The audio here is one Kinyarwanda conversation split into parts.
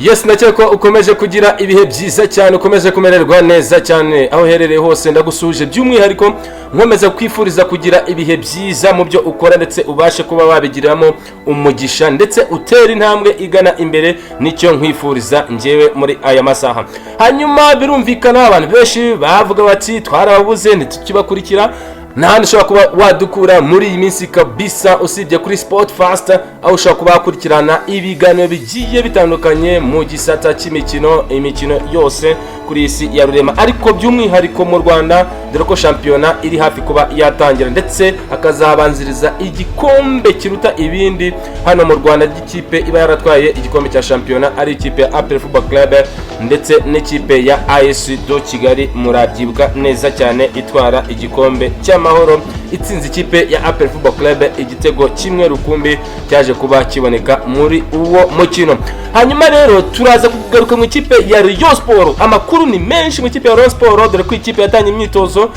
Yes, nacyo ko ukomeje kugira ibihe byiza cyane, ukomeje kumererwa neza cyane aho herereye hose. Ndagusuje by'umwihariko nkomeza kwifuriza kugira ibihe byiza mu byo ukora, ndetse ubashe kuba wabigiramo umugisha, ndetse utera intambwe igana imbere. Nicyo nkwifuriza njyewe muri aya masaha. Hanyuma birumvikana abantu benshi bavuga bati twarabuze ntitukibakurikira. Nahandi ushobora kuba wadukura muri iyi minsi kabisa, usibye kuri Sport Fast, aho ushobora kuba wakurikirana ibiganiro bigiye bitandukanye mu gisata cy'imikino, imikino yose kuri isi ya rurema. Ariko by'umwihariko mu Rwanda, dore ko shampiyona iri hafi kuba yatangira, ndetse akazabanziriza igikombe kiruta ibindi hano mu Rwanda ry'ikipe iba yaratwaye igikombe cya shampiyona, ari ikipe ya APR Football Club ndetse n'ikipe ya AS do Kigali. Murabyibuka neza cyane itwara igikombe cy'amahoro itsinze ikipe ya APR Football Club igitego kimwe rukumbi cyaje kuba kiboneka muri uwo mukino. Hanyuma rero turaza kugaruka mu ikipe ya Rayon Sport. Amakuru ni menshi mu ikipe ya Rayon Sport, dore ko ikipe yatanye imyitozo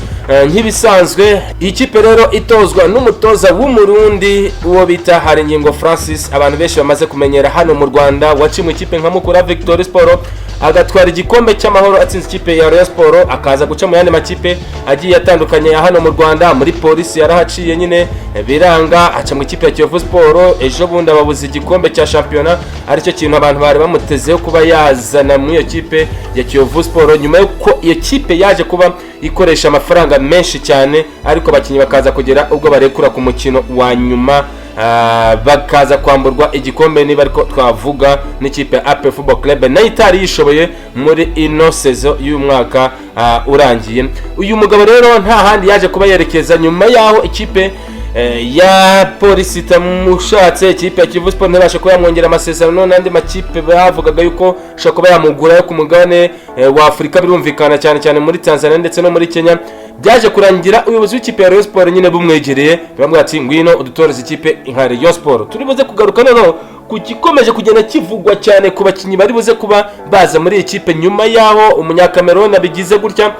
nk'ibisanzwe. Ikipe rero itozwa n'umutoza w'umurundi uwo bita Haringingo Francis, abantu benshi bamaze kumenyera hano mu Rwanda, waciye mu ikipe nka Mukura Victory Sport agatwara igikombe cy'amahoro atsinze ikipe ya Rayon Sport, akaza guca mu yandi makipe agiye atandukanye ya hano mu Rwanda. Muri polisi yarahaciye nyine biranga, aca mu ikipe ya Kiyovu Sport. Ejo bundi ababuze igikombe cya shampiyona, aricyo kintu abantu bari bamutezeho kuba yazana muri iyo kipe ya Kiyovu Sport, nyuma yuko iyo kipe yaje kuba ikoresha amafaranga menshi cyane, ariko abakinnyi bakaza kugera ubwo barekura ku mukino wa nyuma, bakaza kwamburwa igikombe. Niba ariko twavuga n'ikipe ya APR Football Club nayo itari yishoboye muri ino sezo y'umwaka urangiye. Uyu mugabo rero nta handi yaje kuba yerekeza nyuma yaho ikipe ya polisi tamushatse, ikipe ya Kiyovu Sport ntibashe kuba yamwongera amasezerano n'andi makipe bavugaga yuko ashaka kuba yamugura yo ku mugabane wa Afurika, birumvikana cyane cyane muri Tanzania ndetse no muri Kenya. Byaje kurangira ubuyobozi w'ikipe ya Rayon Sport nyine bumwegereye, bamubwira ati ngwino udutoreze ikipe nka Rayon Sport. Turibuze kugaruka noneho kugikomeje kugenda kivugwa cyane ku bakinnyi bari buze kuba baza muri iyi kipe, nyuma yaho umunyakameroni abigize gutya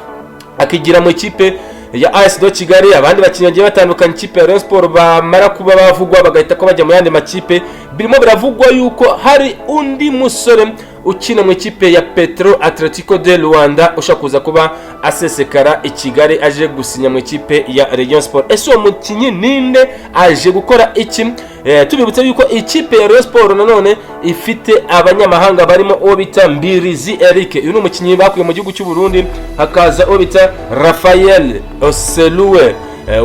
akigira mu ikipe ya AS do Kigali. Abandi bakinnyi bagiye batandukanye ikipe ya Rayon Sport bamara kuba bavugwa bagahita ko bajya mu yandi makipe. Birimo biravugwa yuko hari undi musore ukina mu ikipe ya Petro Atletico de Luanda ushaka kuza kuba asesekara i Kigali aje gusinya mu ikipe ya Rayon Sport. Ese uwo mukinnyi ninde, aje gukora iki? Tubibutse yuko ikipe ya Rayon Sport nanone ifite abanyamahanga barimo uwo bita Mbirizi Eric, uyu ni umukinnyi bakuye mu gihugu cy'u Burundi. Hakaza uwo bita Raphael Oselue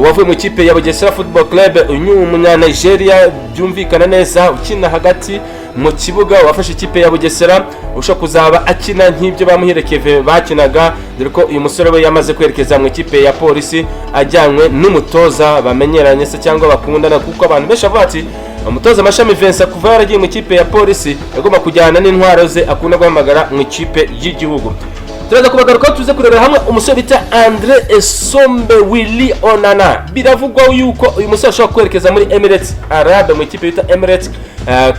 wavuye mu ikipe ya Bugesera Football Club, uyu umunya-Nigeria byumvikana neza, ukina hagati mu kibuga, wafashe ikipe ya Bugesera, ushaka kuzaba akina nk'ibyo bamuherekeve bakinaga, dore ko uyu musore we yamaze kwerekeza mu ikipe ya polisi ajyanywe n'umutoza bamenyeranye se cyangwa bakundana, kuko abantu benshi bavuga ati umutoza Mashami Vincent kuva yaragiye mu ikipe ya polisi agomba kujyana n'intwaro ze akunda guhamagara mu ikipe y'igihugu. Turaza kubagaruka tuze kurebera hamwe umusore bita Andre Esombe Willy Onana. Biravugwa yuko uyu musore ashobora kwerekeza muri Emirates Arab, mu ikipe bita Emirates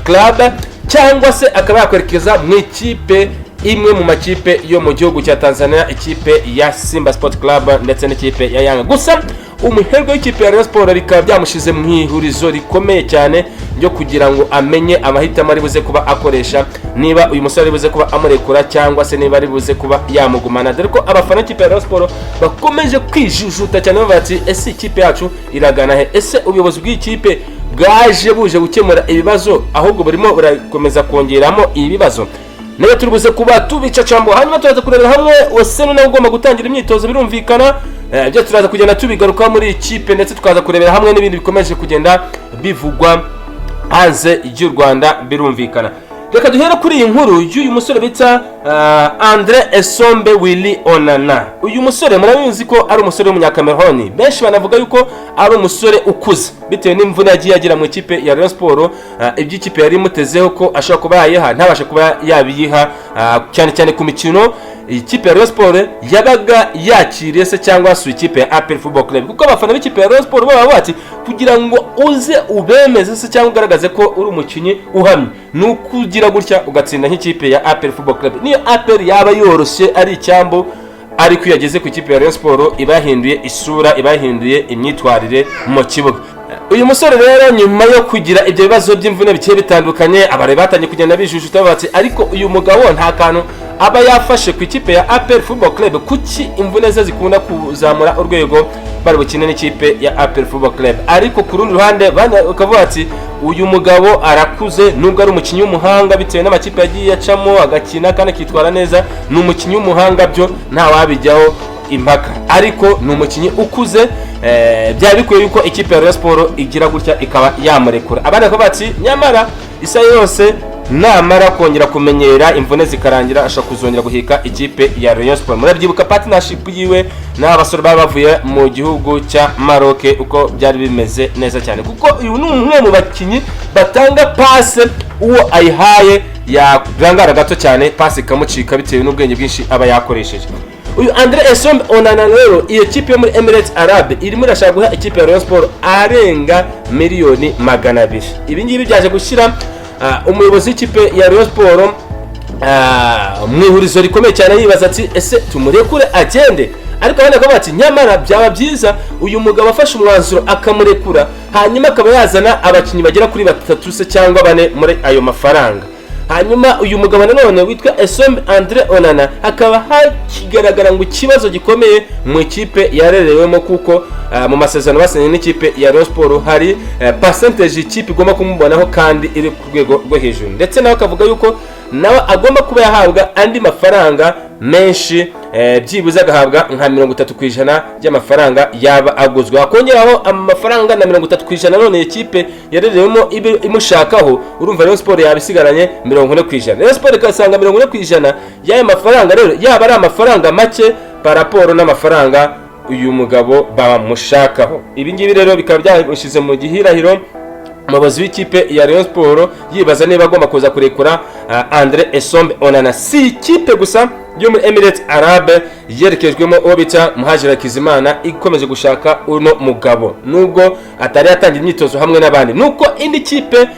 Club, cyangwa se akaba yakwerekeza mu ikipe imwe mu makipe yo mu gihugu cya Tanzania, ikipe ya Simba Sport Club ndetse n'ikipe ya Yanga. Gusa umuherwe w'ikipe ya Rayon Sport bikaba byamushize mu ihurizo rikomeye cyane ryo kugira ngo amenye amahitamo ari buze kuba akoresha, niba uyu musore ari buze kuba amurekura cyangwa se niba ari buze kuba yamugumana, dore ko abafana ikipe ya Rayon Sport bakomeje kwijujuta cyane bavuga ati ese ikipe yacu iragana he? Ese ubuyobozi bw'ikipe bwaje buje gukemura ibibazo, ahubwo burimo burakomeza kongeramo ibibazo? Nayo turibuze kuba tubicacambo. Hanyuma turaza kurebera hamwe Osenu nawe ugomba gutangira imyitozo, birumvikana byo turaza kugenda tubigaruka muri ikipe, ndetse tukaza kurebera hamwe n'ibindi bikomeje kugenda bivugwa hanze y'u Rwanda, birumvikana. Reka duhere kuri iyi nkuru y'uyu musore bita Andre Esombe Willy Onana. Uyu musore murabizi ko ari umusore w'umunyakameroni, benshi banavuga yuko ari umusore ukuze bitewe n'imvune yagiye agira mu ikipe ya Rayon Sport. Iby'ikipe yari imutezeho ko ashobora kuba yayiha ntabashe kuba yabiyiha, cyane cyane ku mikino ikipe ya Rayon Sport yabaga yakiriye se cyangwa su ikipe ya APR Football Club, kuko abafana b'ikipe ya Rayon Sport baba bati kugira ngo uze ubemeze se cyangwa ugaragaze ko uri umukinnyi uhamye, nukugira gutya ugatsinda nk'ikipe ya APR Football Club. Niyo APR yaba yoroshye ari icyambo, ariko iyo yageze ku ikipe ya Rayon Sport ibahinduye isura, ibahinduye imyitwarire mu kibuga. uyu musore rero nyuma yo kugira ibyo bibazo by'imvune bigiye bitandukanye abare batangiye kugenda bijujuta bati ariko uyu mugabo nta kantu aba yafashe ku ikipe ya APR Football Club, kuki imvune ze zikunda kuzamura urwego bari bukine n'ikipe ya APR Football Club. Ariko ku rundi ruhande bakavuga ati uyu mugabo arakuze, nubwo ari umukinnyi w'umuhanga bitewe n'amakipe yagiye acamo agakina kandi akitwara neza, ni umukinnyi w'umuhanga byo nta wabijyaho impaka, ariko ni umukinnyi ukuze. Byari bikwiye yuko ikipe ya Rayon Sport igira gutya ikaba yamurekura. Abandi bakavuga ati nyamara isa yose namara kongera kumenyera imvune zikarangira ashaka kuzongera guhika ikipe ya Rayon Sport. Murabyibuka partnership yiwe n'abasore bavuye mu gihugu cya Maroc uko byari bimeze neza cyane, kuko uyu ni umwe mu bakinnyi batanga passe uwo ayihaye yarangara gato cyane passe ikamucika bitewe n'ubwenge bwinshi aba yakoresheje. Uyu Andre Essombe Onana rero iyo kipe yo muri Emirates Arabe irimo irashaka guha ikipe ya Rayon Sport arenga miliyoni 200. Ibi ngibi byaje gushyira umuyobozi w'ikipe ya Rayon Sport mu ihurizo rikomeye cyane, yibaza ati ese tumurekure agende. Ariko abandi bakavuga ati nyamara byaba byiza uyu mugabo afashe umwanzuro akamurekura, hanyuma akaba yazana abakinnyi bagera kuri 3 se cyangwa 4 muri ayo mafaranga. Hanyuma uyu mugabo nanone witwa Essombe Andre Onana hakaba hakigaragara ngo ikibazo gikomeye mu ikipe yarerewemo, kuko mu masezerano basenye n'ikipe ya Rayon Sport hari percentage ikipe igomba kumubonaho kandi iri ku rwego rwo hejuru, ndetse nawe akavuga yuko nawe agomba kuba yahabwa andi mafaranga menshi, byibuze agahabwa nka 30% y'amafaranga yaba aguzwe, akongeraho amafaranga na 30% none ikipe yarerewemo imushakaho. Urumva Rayon Sport yabisigaranye 40%. Rayon Sport ikasanga 40% y'aya mafaranga rero yaba ari amafaranga make par rapport n'amafaranga uyu mugabo bamushakaho. Ibi ngibi rero bikaba byashize mu gihirahiro umuyobozi w'ikipe ya Rayon Sport yibaza niba agomba kuza kurekura Andre Essombe Onana. Si ikipe gusa yo muri Emirates Arabe yerekejwemo uwo bita Muhajir Hakizimana ikomeje gushaka uno mugabo, nubwo atari yatangira imyitozo hamwe n'abandi, nuko indi kipe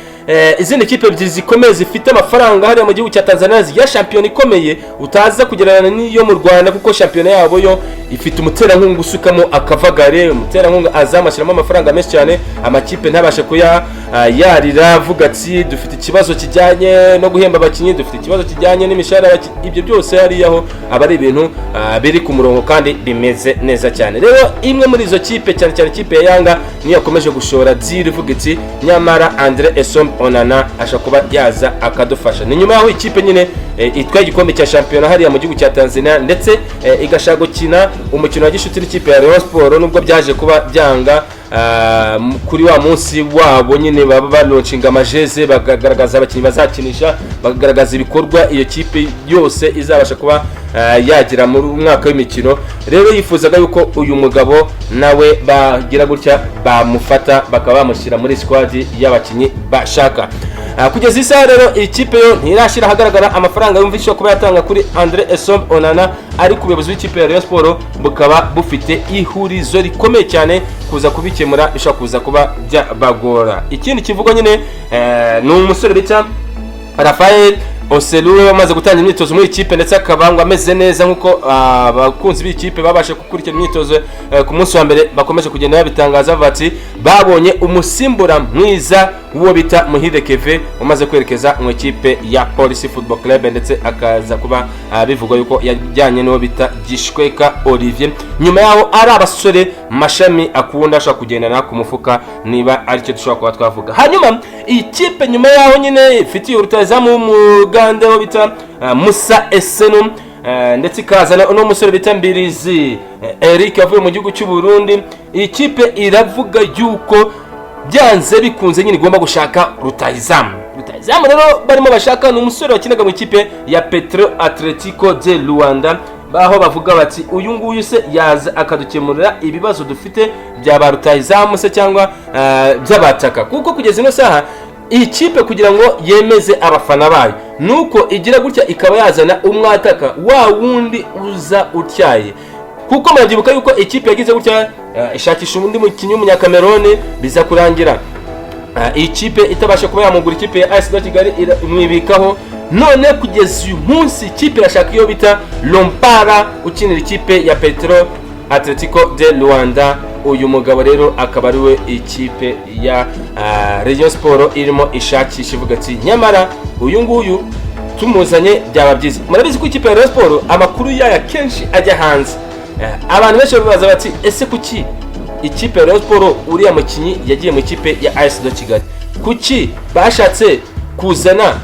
izindi kipe ebyiri zikomeye zifite amafaranga hariya mu gihugu cya Tanzania ya champion ikomeye utaza kugererana n'iyo mu Rwanda, kuko champion yabo yo ifite umuterankunga usukamo akavagare, umuterankunga azamashyiramo amafaranga menshi cyane, amakipe ntabashe kuya yarira avuga ati dufite ikibazo kijyanye no guhemba abakinnyi, dufite ikibazo kijyanye n'imishahara. Ibyo byose hariyaho aba ari ibintu biri ku murongo kandi bimeze neza cyane. Rero imwe muri izo kipe cyane cyane ikipe ya Yanga niyo yakomeje gushora ziri ivuga iti nyamara Andre Essombe Onana ashaka kuba yaza akadufasha. Ni nyuma yaho ikipe nyine itwaye igikombe cya shampiyona hariya mu gihugu cya Tanzania, ndetse igashaka gukina umukino wa gishuti n'ikipe ya Rayon Sport, nubwo byaje kuba byanga kuri wa munsi wabo nyine baba balaunchinga amajeze bakagaragaza abakinnyi bazakinisha, bakagaragaza ibikorwa iyo kipe yose izabasha kuba yagira mu mwaka w'imikino. Rero yifuzaga yuko uyu mugabo nawe bagira gutya bamufata bakaba bamushyira muri squad y'abakinnyi bashaka. Kugeza isaha rero ikipe yo ntirashira ahagaragara amafaranga yumvishije kuba yatanga kuri Andre Essombe Onana, ariko ubuyobozi w'ikipe ya Rayon Sport bukaba bufite ihurizo rikomeye cyane kuza kubikemura bishobora kuza kuba byabagora. Ikindi kivugwa nyine ni umusore bita Rafael Oselu wamaze gutangira imyitozo muri ikipe, ndetse akabangwa ameze neza nkuko abakunzi b'ikipe babashe gukurikira imyitozo ku munsi wa mbere bakomeje kugenda babitangaza bati babonye umusimbura mwiza uwo bita Muhire Keve umaze kwerekeza mu ikipe ya Police Football Club, ndetse akaza kuba bivugwa yuko yajyanye n'uwo bita Gishweka Olivier. Nyuma yaho ari abasore Mashami akunda ashaka kugendana ku mufuka, niba ari cyo dushobora kuba twavuga. Hanyuma ikipe nyuma yaho nyine ifitiye urutazamu mu Uganda wo bita Musa Esenu, ndetse ikazana uno musore bita Mbirizi Eric avuye mu gihugu cy'u Burundi. Ikipe iravuga yuko byanze bikunze nyine igomba gushaka rutahizamu rero barimo bashaka ni umusore wakinaga mu ikipe ya Petro Atletico de Luanda, baho bavuga bati uyu nguyu se yaza akadukemurira ibibazo dufite byaba rutahizamu se cyangwa by'abataka, kuko kugeza ino saha ikipe kugira ngo yemeze abafana bayo nuko igira gutya ikaba yazana umwataka wa wundi uza utyaye, kuko murabyibuka yuko ikipe yagize gutya ishakisha undi mukinnyi w'umunyakameroni biza kurangira ikipe itabasha kuba yamugura ikipe ya AS Kigali imwibikaho. None kugeza uyu munsi ikipe irashaka iyo bita Lompara ukinira ikipe ya Petro Atletico de Luanda uyu mugabo rero akaba ari we ikipe ya Rayon Sport irimo ishakisha ivuga ati nyamara uyu nguyu tumuzanye byaba byiza. Murabizi ko ikipe ya Rayon Sport amakuru yayo kenshi ajya hanze, abantu benshi babaza bati ese kuki ikipe ya Rayon Sport uriya mukinyi yagiye mu ikipe ya AS Kigali, kuki bashatse kuzana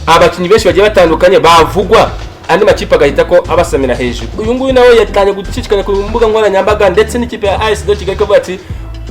abakinyi benshi bagiye batandukanye bavugwa andi makipe agahita ko abasamira hejuru. Uyu nguyu nawe yatanye gucicikana ku mbuga nkoranyambaga ndetse n'ikipe ya AS Kigali ko bati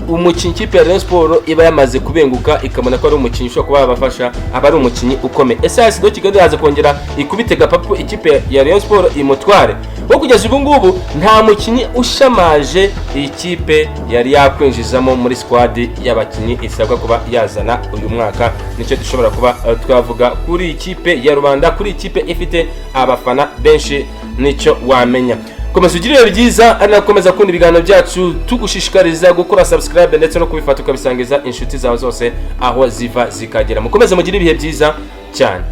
umukinyi ikipe ya Rayon Sport iba yamaze kubenguka ikabona ko ari umukinyi ushobora kuba yabafasha, aba ari umukinyi ukomeye. Ese AS Kigali yaza kongera ikubitega papu ikipe ya Rayon Sport imutware? Wo kugeza ubu ngubu nta mukinyi ushamaje ikipe yari yakwinjizamo muri squad y'abakinyi isabwa kuba yazana uyu mwaka. Nicyo dushobora kuba twavuga kuri ikipe ya Rubanda, kuri ikipe ifite abafana benshi, nicyo wamenya. Komeza ugirire byiza, ari nakomeza kundi ibiganiro byacu, tugushishikariza gukora subscribe ndetse no kubifata ukabisangiza inshuti zawe zose aho ziva zikagera. Mukomeze mugire ibihe byiza cyane.